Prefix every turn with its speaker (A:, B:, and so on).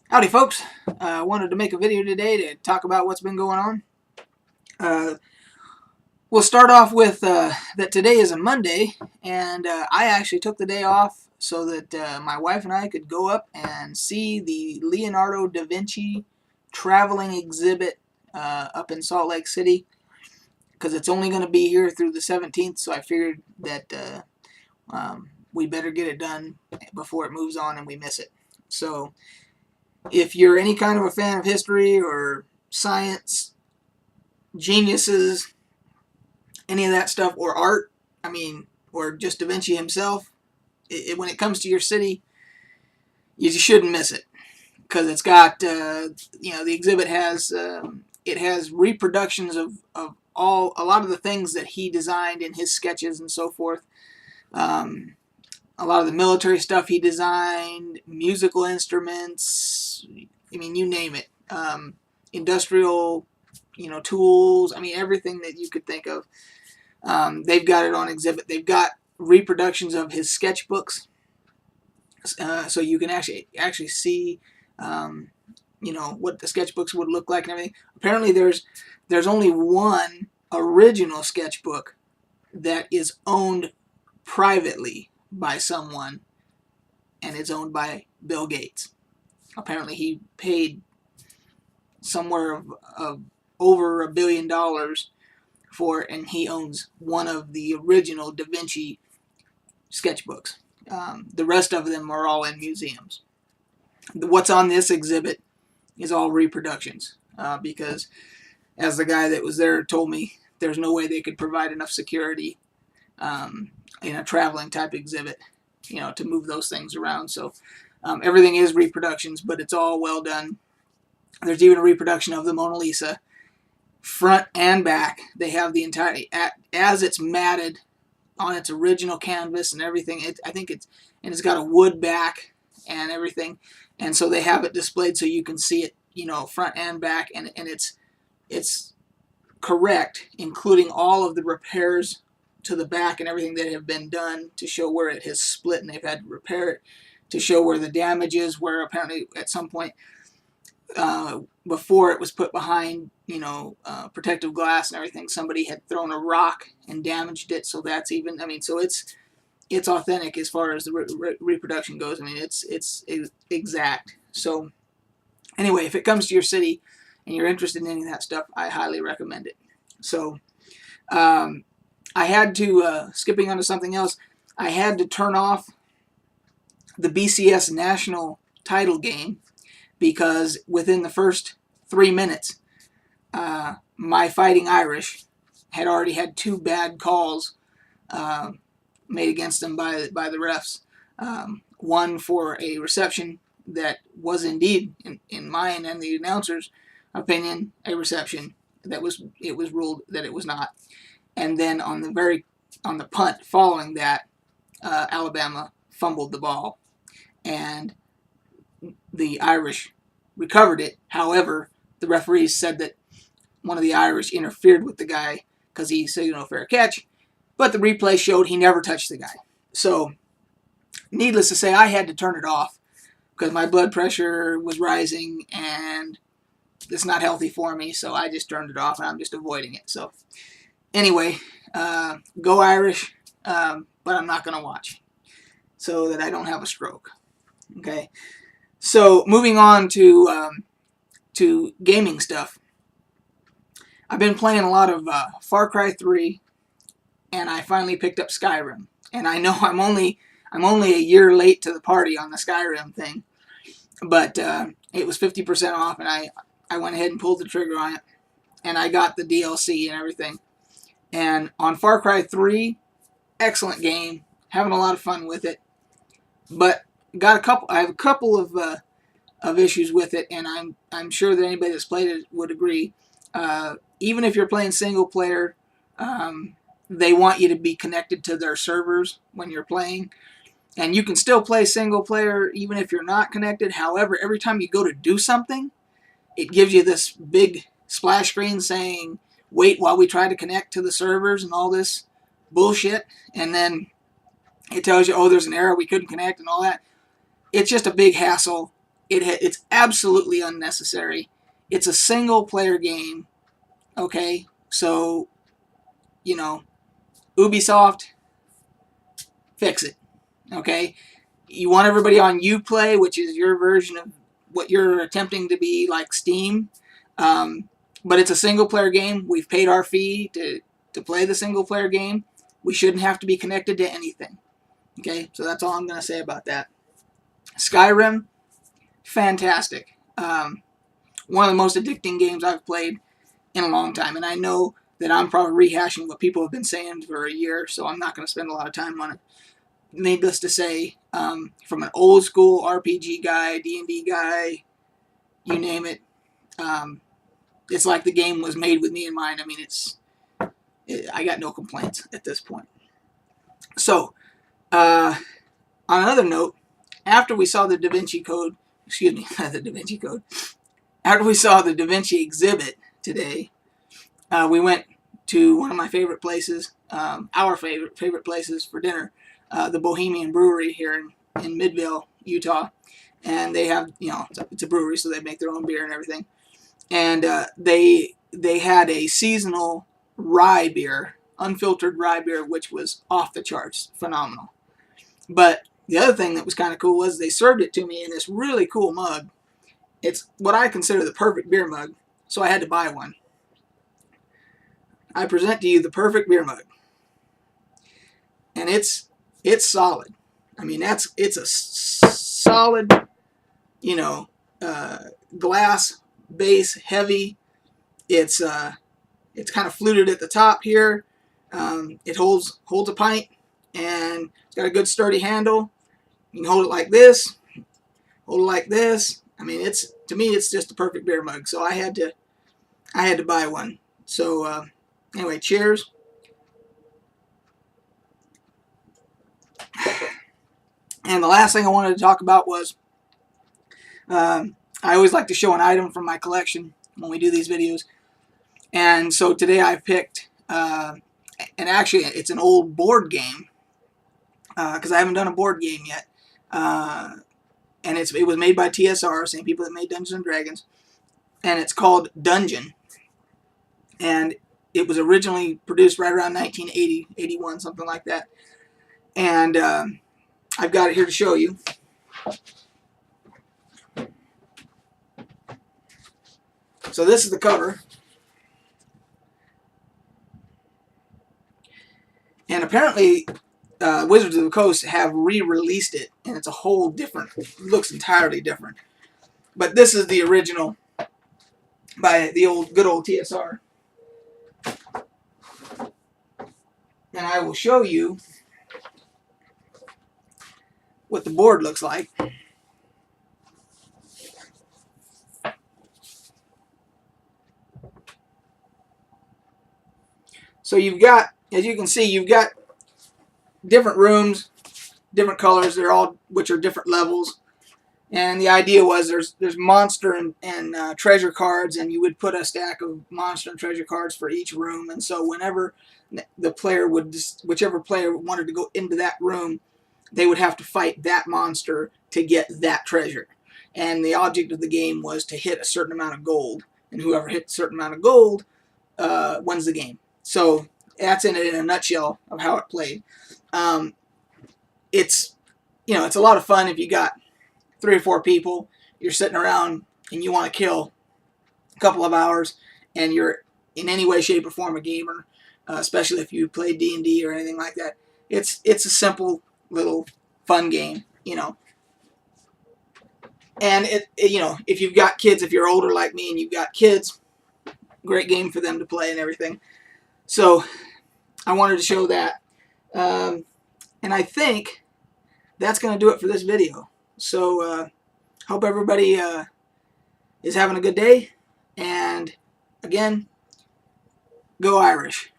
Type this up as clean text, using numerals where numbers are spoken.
A: Howdy folks, I wanted to make a video today to talk about what's been going on. We'll start off with that today is a Monday, and I actually took the day off so that my wife and I could go up and see the Leonardo da Vinci traveling exhibit up in Salt Lake City, because it's only going to be here through the 17th, so I figured that we better get it done before it moves on and we miss it. So if you're any kind of a fan of history or science, geniuses, any of that stuff, or art, or just Da Vinci himself, when it comes to your city, you shouldn't miss it, because it's got, the exhibit has, it has reproductions of a lot of the things that he designed in his sketches and so forth. A lot of the military stuff he designed, musical instruments, you name it. Industrial, tools, everything that you could think of. They've got it on exhibit. They've got reproductions of his sketchbooks, so you can actually see, what the sketchbooks would look like and everything. Apparently there's only one original sketchbook that is owned privately by someone, and it's owned by Bill Gates. Apparently he paid somewhere of over $1 billion for it, and he owns one of the original Da Vinci sketchbooks. The rest of them are all in museums. What's on this exhibit is all reproductions, because as the guy that was there told me, there's no way they could provide enough security in a traveling type exhibit, to move those things around. So everything is reproductions, but it's all well done. There's even a reproduction of the Mona Lisa, front and back. They have the entire, as it's matted on its original canvas and everything. It's got a wood back and everything, and so they have it displayed so you can see it, front and back, and it's correct, including all of the repairs to the back and everything that have been done to show where it has split, and they've had to repair it to show where the damage is, where apparently at some point before it was put behind protective glass and everything, somebody had thrown a rock and damaged it. So that's even, so it's authentic as far as the reproduction goes. It's exact. So anyway, if it comes to your city and you're interested in any of that stuff, I highly recommend it. So I had to, skipping onto something else, I had to turn off the BCS national title game, because within the first 3 minutes, my Fighting Irish had already had 2 bad calls made against them by the refs. One for a reception that was indeed, in mine and the announcer's opinion, a reception that it was ruled that it was not. And then on the punt following that, Alabama fumbled the ball, and the Irish recovered it. However, the referees said that one of the Irish interfered with the guy because he signaled fair catch, but the replay showed he never touched the guy. So, needless to say, I had to turn it off because my blood pressure was rising, and it's not healthy for me, so I just turned it off, and I'm just avoiding it. So, anyway, go Irish, but I'm not going to watch so that I don't have a stroke. Okay, so moving on to gaming stuff. I've been playing a lot of Far Cry 3, and I finally picked up Skyrim. And I know I'm only a year late to the party on the Skyrim thing, but it was 50% off, and I went ahead and pulled the trigger on it, and I got the DLC and everything. And on Far Cry 3, excellent game, having a lot of fun with it, but I have a couple of issues with it, and I'm sure that anybody that's played it would agree. Even if you're playing single player, they want you to be connected to their servers when you're playing, and you can still play single player even if you're not connected. However, every time you go to do something, it gives you this big splash screen saying, wait while we try to connect to the servers and all this bullshit, and then it tells you, oh, there's an error, we couldn't connect and all that. It's just a big hassle, It's absolutely unnecessary. It's a single player game. Okay, so you know, Ubisoft, fix it. Okay, you want everybody on Uplay, which is your version of what you're attempting to be like Steam. Um, but it's a single player game. We've paid our fee to play the single player game. We shouldn't have to be connected to anything. Okay, so that's all I'm going to say about that. Skyrim, fantastic. One of the most addicting games I've played in a long time. And I know that I'm probably rehashing what people have been saying for a year, so I'm not going to spend a lot of time on it. Needless to say, from an old school RPG guy, D&D guy, you name it, it's like the game was made with me in mind. I mean, I got no complaints at this point. So, on another note, after we saw the Da Vinci Code, excuse me, the Da Vinci Code, after we saw the Da Vinci Exhibit today, we went to one of my favorite places, our favorite places for dinner, the Bohemian Brewery here in Midvale, Utah. And they have, it's a brewery, so they make their own beer and everything. And they had a seasonal rye beer, unfiltered rye beer, which was off the charts, phenomenal. But the other thing that was kind of cool was they served it to me in this really cool mug. It's what I consider the perfect beer mug, so I had to buy one. I present to you the perfect beer mug, and it's solid. I mean, it's a solid, glass base, heavy. It's kind of fluted at the top here. It holds a pint, and it's got a good sturdy handle. You can hold it like this, hold it like this. I mean, to me, it's just a perfect beer mug. So I had to buy one. So anyway, cheers. And the last thing I wanted to talk about was I always like to show an item from my collection when we do these videos. And so today I picked, and actually it's an old board game, because I haven't done a board game yet. And it was made by TSR, same people that made Dungeons and Dragons. And it's called Dungeon. And it was originally produced right around 1980, 81, something like that. And I've got it here to show you. So this is the cover. And apparently Wizards of the Coast have re-released it, and it's a whole different, looks entirely different. But this is the original by the good old TSR. And I will show you what the board looks like. So you've got, as you can see, you've got different rooms, different colors. They're all, which are different levels. And the idea was there's monster and treasure cards, and you would put a stack of monster and treasure cards for each room. And so whenever the player whichever player wanted to go into that room, they would have to fight that monster to get that treasure. And the object of the game was to hit a certain amount of gold, and whoever hit a certain amount of gold wins the game. So that's in a nutshell of how it played. It's a lot of fun if you got 3 or 4 people, you're sitting around and you want to kill a couple of hours, and you're in any way, shape, or form a gamer, especially if you play D&D or anything like that. It's a simple little fun game, And if you've got kids, if you're older like me and you've got kids, great game for them to play and everything. So I wanted to show that. And I think that's going to do it for this video. So hope everybody is having a good day. And again, go Irish.